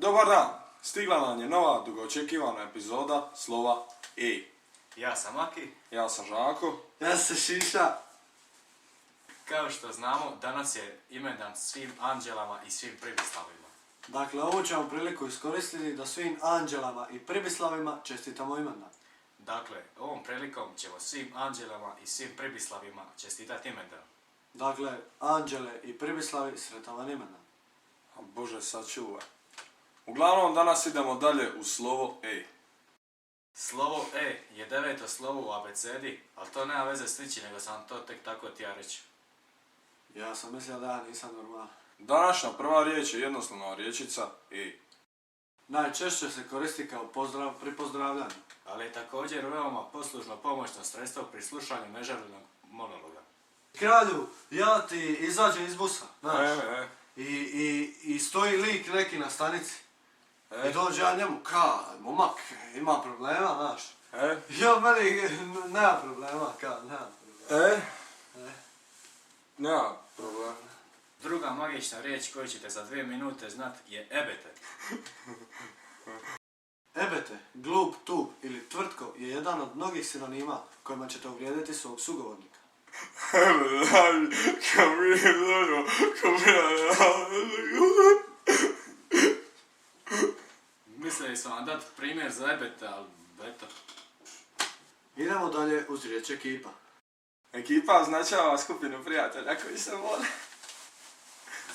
Dobar dan, stigla nam je nova dugoočekivana epizoda slova E. Ja sam Aki. Ja sam Žako. Ja sam Šiša. Kao što znamo, danas je imendan svim anđelama i svim pribislavima. Dakle, ovu ćemo priliku iskoristiti da svim anđelama i pribislavima čestitamo imendan. Dakle, ovom prilikom ćemo svim anđelama i svim pribislavima čestitati imendan. Dakle, anđele i pribislavi sretan vam imendan. A Bože sačuvaj. Uglavnom danas idemo dalje u slovo E. Slovo E je 9. slovo u abecedi, ali to nema veze s ničim, nego sam to tek tako ti ja reći. Ja sam mislio da ja nisam normalan. Današnja prva riječ je jednostavna riječica E. Najčešće se koristi kao pozdrav pri pozdravljanju. Ali je također veoma poslužno pomoćno sredstvo pri slušanju neželjenog monologa. Kralju, ja ti izađem iz busa, znaš. E. I stoji lik neki na stanici. I dođe ja njemu, momak, ima problema, znaš. Ja meni, nema problema, nema problema. Nema problema. Druga magična riječ koju ćete za 2 minute znat je ebete. Ebete, glup, tup ili tvrtko je jedan od mnogih sinonima kojima ćete uvrijediti svog sugovornika. Mislili smo vam dati primjer za ebete, ali eto. Idemo dalje uz riječ ekipa. Ekipa označava skupinu prijatelja koji se vole.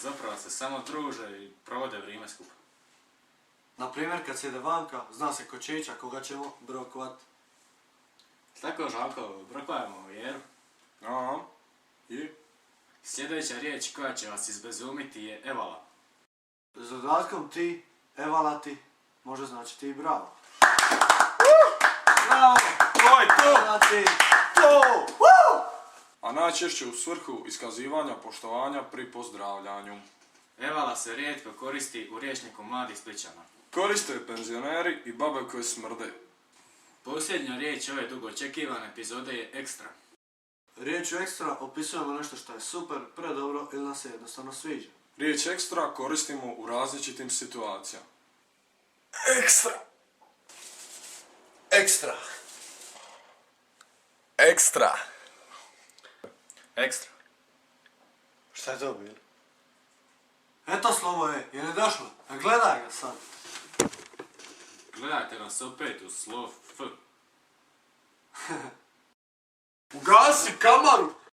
Zapravo se samo druže i provode vrijeme skupa. Na primjer, kad se ide vanka, zna se ko će ići, a koga ćemo brokovat. Tako, Žalko, brokujemo Jeru. Aha. I? Sljedeća riječ koja će vas izbezumiti je evala. S dodatkom ti, evalati, može značiti i bravo. Bravo! To je to! Evalati! To! A najčešće u svrhu iskazivanja poštovanja pri pozdravljanju. Evala se rijetko koristi u rječniku mladih Splićana. Koriste penzioneri i babe koje smrde. Posljednja riječ ove dugo očekivane epizode je ekstra. Riječu ekstra opisujemo nešto što je super, predobro ili nam se jednostavno sviđa. Riječ ekstra koristimo u različitim situacijama. Ekstra! Ekstra! Ekstra! Ekstra. Šta je to bilo? Eto slovo je, je ne došlo? A gledaj ga sad. Gledajte nas opet u slov F. Ugasi kamaru!